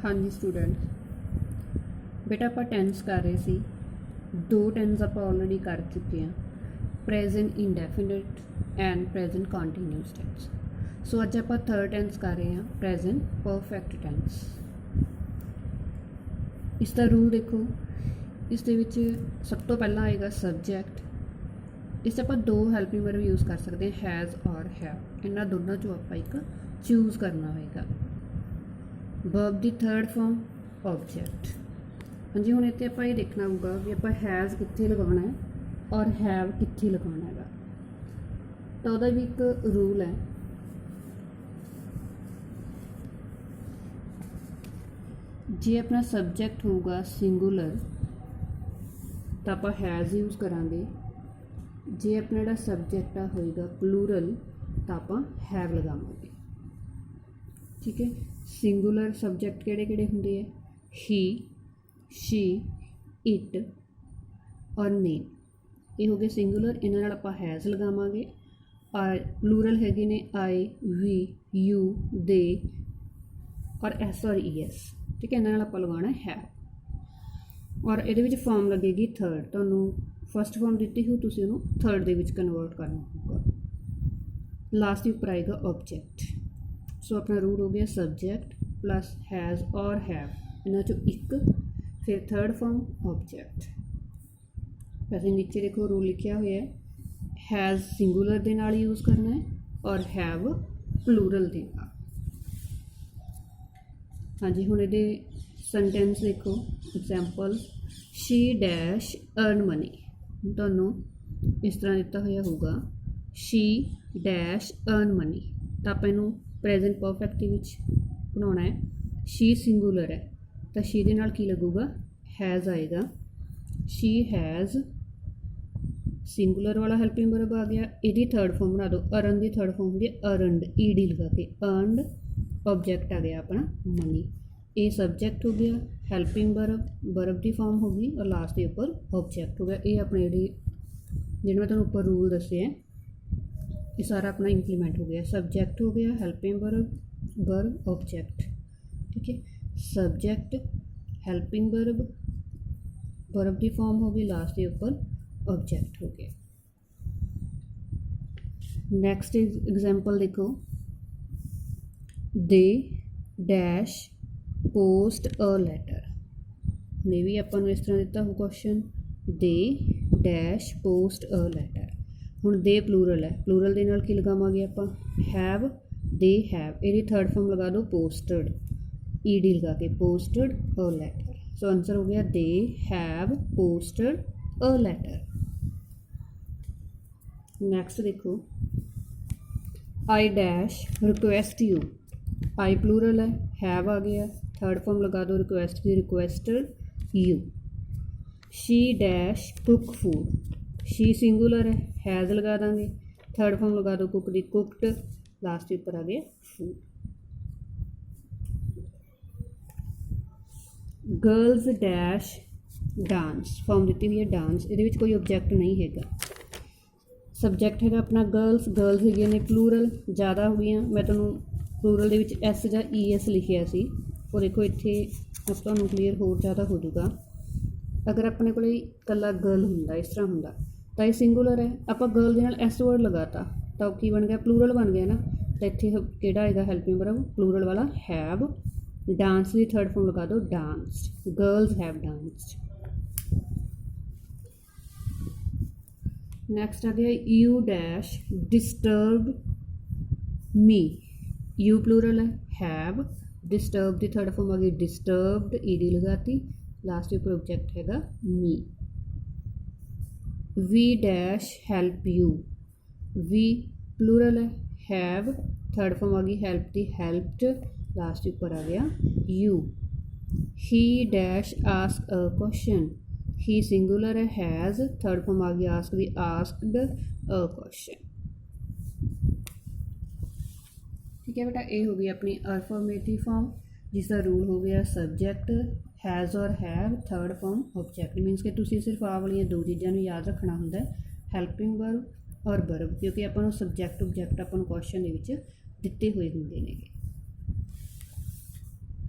हाँ जी स्टूडेंट बेटा आप टेंस कर रहे सी दो टेंस आप ऑलरेडी कर चुके हैं present indefinite and present continuous tense. So अज आप थर्ड टेंस कर रहे हैं प्रेजेंट परफेक्ट टेंस। इसका रूल देखो, इस दे विच सब तो पहला आएगा सबजैक्ट। इस आप दो हेल्पिंग वर्ब यूज़ कर सकते हैं हैज़ और हैव। इन्होंने दोनों चो आप एक चूज़ करना होगा। वर्ब की थर्ड फॉर्म ऑब्जैक्ट। हाँ जी हुण इत्थे आपां ये देखना होगा भी आपां हैज़ कित्थे लगाना है और हैव कित्थे लगाना है। तो उहदा भी एक रूल है, जे अपना सबजैक्ट होगा सिंगुलर तो आप हैज़ यूज़ करांगे, जे अपना जिहड़ा सबजैक्ट होएगा प्लूरल तो आप हैव लगावांगे। ठीक है, सिंगुलर सबजैक्ट किहड़े-किहड़े हुंदे है? ही, शी, इट और नेम। ये हो गए सिंगुलर, इन्हां नाल आपां हैज़ लगावांगे। और प्लूरल हैगे ने आई, वी, यू, दे और एस और ई एस। ठीक है, इन्हां नाल आपां लगाना है। और इहदे विच फॉर्म लगेगी थर्ड। तुहानूं फस्ट फॉर्म दित्ती हो, तुसीं उहनूं थर्ड दे विच कन्वर्ट करना होगा। लास्ट उपर आएगा ऑब्जैक्ट। सो अपना रूल हो गया सबजैक्ट प्लस हैज़ और हैव, इन्हां चों एक, फिर थर्ड फॉर्म ऑब्जैक्ट। वैसे नीचे देखो रूल लिखा हुआ है, हैज़ सिंगुलर दे नाल यूज़ करना है और हैव प्लूरल दे नाल। हाँ जी हुण इहदे सेंटेंस देखो, example she dash earn money. तुहानूं इस तरह दिता होया होगा शी डैश अर्न मनी, तो आप इनू प्रेजेंट परफेक्ट विच बनाउणा है। शी सिंगुलर है तो शी दे नाल की लगूगा? हैज़ आएगा। शी हैज़ सिंगुलर वाला हेल्पिंग वर्ब आ गया। इहदी थर्ड फॉर्म बना दो, अर्न की थर्ड फॉर्म होगी अर्नड, ई डी लगा के अर्नड। ऑब्जैक्ट आ गया अपना मनी। ये सबजैक्ट हो गया, हेल्पिंग वर्ब वर्ब की फॉर्म होगी और लास्ट के उपर ऑब्जैक्ट हो गया। ये अपने जिहड़े मैं तुहानूं उपर रूल दसे हैं ये सारा अपना इंप्लीमेंट हो गया। सबजैक्ट हो गया, हेल्पिंग वर्ब, वर्ब, ऑब्जैक्ट। ठीक है, सबजैक्ट, हेल्पिंग वर्ब, वर्ब की फॉर्म होगी, लास्ट के ऊपर ऑब्जैक्ट हो गया। नैक्सट एग्जाम्पल देखो, they dash post a letter. ये भी अपन इस तरह दिता हो question, they dash post a letter. हुण दे प्लूरल है, प्लूरल दे नाल की लगावांगे आपां? Have, they have. इहदी थर्ड फॉर्म लगा दो पोस्टड, ई डी लगा के पोस्टड अ लैटर। सो आंसर हो गया they have posted a letter. Next देखो, I dash request you. I plural है, हैव आ गया, थर्ड फॉर्म लगा दो रिक्वेस्ट की, requested you. She dash cook food. She singular है, हैज़ लगा देंगे, थर्ड फॉर्म लगा दो कुक दी, कुकड, लास्ट के ऊपर आ गया food. Girls dash dance. Form दी हुई है डांस, ये कोई ऑब्जैक्ट नहीं है। सबजैक्ट है अपना गर्ल्स, गर्ल्स है ने प्लूरल ज़्यादा हो गई। मैं तुहानूं प्लूरल दे विच एस या ई एस लिखिया सी, और देखो इत्थे तुहानूं क्लीयर होर ज़्यादा हो जाएगा। अगर अपने को कला गर्ल हुंदा, इस तरह हुंदा तो ये सिंगुलर है, आप गर्ल दे नाल एस वर्ड लगाता तो की बन गया? प्लूरल बन गया ना। तो इत्थे किहड़ा आएगा हेल्पिंग वर्ब? प्लूरल वाला हैव। डांस की थर्ड फॉर्म लगा दो danced, girls have danced. Next आ गया you dash disturb me. You plural है, हैव, डिस्टर्ब की थर्ड फॉर्म आ गई डिस्टर्ब्ड, ई डी लगाती, लास्ट के ऊपर ऑब्जैक्ट हैगा me. We dash help you. We plural है, हैव, थर्ड फॉर्म आ गई हेल्प की हेल्प्ड, लास्ट के ऊपर आ गया you. He dash ask a question. He singular है, हैज़, थर्ड फॉर्म आ गई ask the, asked a question. ठीक है बेटा, ये हो गई अपनी अफर्मेटिव फॉर्म जिसका रूल हो गया सबजैक्ट, हैज़ और हैव, थर्ड फॉर्म ऑब्जैक्ट। मीनस कि तुसीं सिर्फ आ वाली दो चीज़ों याद रखना होंगे, हैल्पिंग वर्ब और वर्ब, क्योंकि अपन सबजैक्ट ऑब्जैक्ट अपन क्वेश्चन दिते हुए होंगे ने।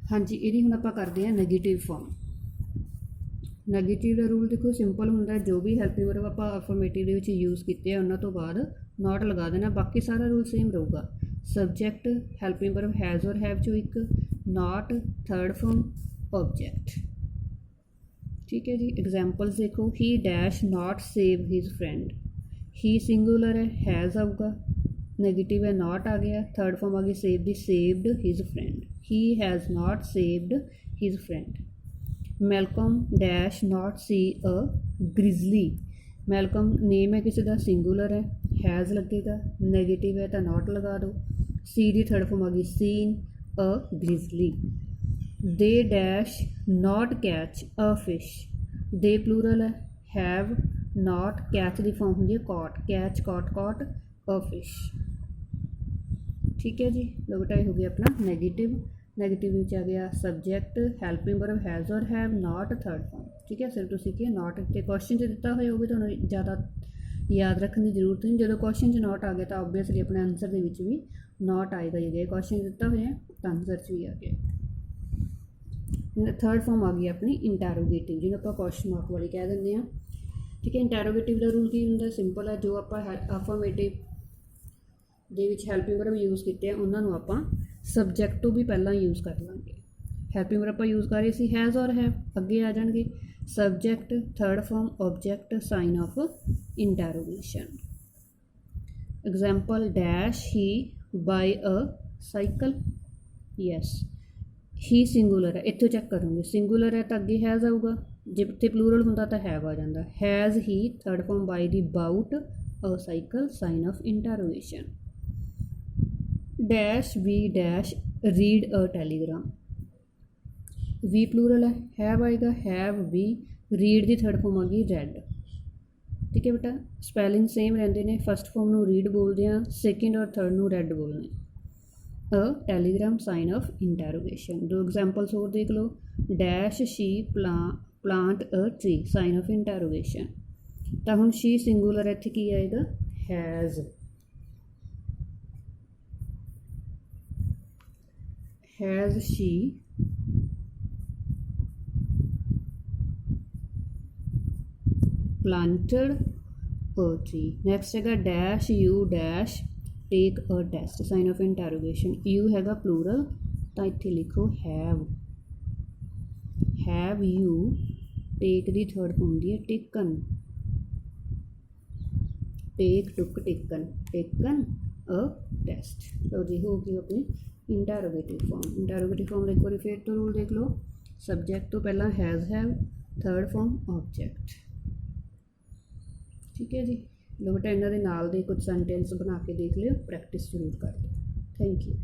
हाँ जी, ਇਹਦੀ ਹੁਣ ਆਪਾਂ ਕਰਦੇ ਹਾਂ ਨੈਗੇਟਿਵ ਫਾਰਮ। ਨੈਗੇਟਿਵ ਦਾ ਰੂਲ ਦੇਖੋ ਸਿੰਪਲ ਹੁੰਦਾ, ਜੋ ਵੀ ਹੈਲਪਿੰਗ ਵਰਬ ਆਪਾਂ ਅਫਰਮੇਟਿਵ ਦੇ ਵਿੱਚ ਯੂਜ਼ ਕੀਤੇ ਆ ਉਹਨਾਂ ਤੋਂ ਬਾਅਦ ਨਾਟ ਲਗਾ ਦੇਣਾ, ਬਾਕੀ ਸਾਰਾ ਰੂਲ ਸੇਮ ਰਹੂਗਾ। ਸਬਜੈਕਟ ਹੈਲਪਿੰਗ ਵਰਬ ਹੈਜ਼ ਔਰ ਹੈਵ ਚੋਂ ਇੱਕ, ਨਾਟ, ਥਰਡ ਫਾਰਮ, ऑब्जेक्ट। ठीक है जी, एग्जाम्पल्स देखो, he dash not save his friend. He singular है, हैज़ आऊगा, नेगेटिव है नॉट आ गया, थर्ड फॉर्म आ गई सेव दी, saved his friend. He has not saved his friend. Malcolm dash not see a grizzly. Malcolm name है किसी का, सिंगुलर है, हैज़ लगेगा, नेगेटिव है तो नॉट लगा दो, सी दी थर्ड फॉर्म आ गई seen a grizzly. They dash not catch a fish. They plural है, हैव नॉट, कैच की फॉर्म होंगी caught, catch caught caught a fish. ठीक है जी, लो बेटा हो गया अपना नैगेटिव। नैगेटिव आ गया सब्जैक्ट हैल्पिंग वर्ब हैज़ और हैव, नॉट, थर्ड फॉर्म। ठीक है, सिर्फ तुसीं कि नॉट इतने क्वेश्चन च दिता होया होवे, तुहानूं ज़्यादा याद रखने की जरूरत नहीं। जो क्वेश्चन च नॉट आ गया तो ओबवियसली अपने आंसर के भी नॉट आएगा, जे क्वेश्चन दिता होया तो आंसर च भी आ गया। थर्ड फॉर्म आ गई अपनी इंटैरोगेटिव, जिन्होंने आप क्वेश्चन मार्क वाली कह देंगे हैं। ठीक है, इंटैरोगेटिव का रूल की होंगे, सिंपल है, जो आप अफर्मेटिव ਦੇ ਵਿੱਚ ਹੈਲਪਿੰਗ ਵਰਬ ਯੂਜ਼ ਕੀਤੇ ਆ ਉਹਨਾਂ ਨੂੰ ਆਪਾਂ ਸਬਜੈਕਟ ਤੋਂ ਵੀ ਪਹਿਲਾਂ ਯੂਜ਼ ਕਰ ਲਾਂਗੇ। ਹੈਲਪਿੰਗ ਵਰਬ ਆਪਾਂ ਯੂਜ਼ ਕਰ ਰਹੇ ਸੀ ਹੈਜ਼ ਔਰ ਹੈਵ, ਅੱਗੇ ਆ ਜਾਣਗੇ subject, third form, object, sign of interrogation. Example dash he buy a cycle. Yes, he singular है, इत्थों चैक करोगे सिंगुलर है तो अगे हैज़ आऊगा, जिथे प्लूरल होंदा तो हैव आ जाता। Has he, third form buy दी, bought a cycle, sign of interrogation. Dash we dash read a telegram. We plural है, हैव आएगा, हैव वी, रीड दी थर्ड फॉर्म आ गई रेड। ठीक है बेटा, स्पैलिंग सेम रहते हैं, फस्ट फॉर्म में रीड बोलते हैं, सैकेंड और थर्ड में रेड बोलने। A telegram, sign of interrogation. दो एग्जाम्पल्स और देख लो, dash she plant a tree, sign of interrogation. तो हम शी सिंगुलर इत्थे की आएगा has, has she planted a tree। Next है dash you dash take a test, sign of interrogation. You हैगा प्लूरल तो इत्थे लिखो have, have you, take the third होंगी है taken, take took taken, taken a test. तो जी हो गई अपनी इंटरोगेटिव फॉर्म। इंटरोगेटिव फॉर्म एक बार फिर तो रूल देख लो, सबजैक्ट तो पहला has have, third form object. ठीक है जी, लो बेटा इन्हों के नाल दे कुछ सेंटेंस बना के देख लियो, प्रैक्टिस जरूर कर दो। Thank you.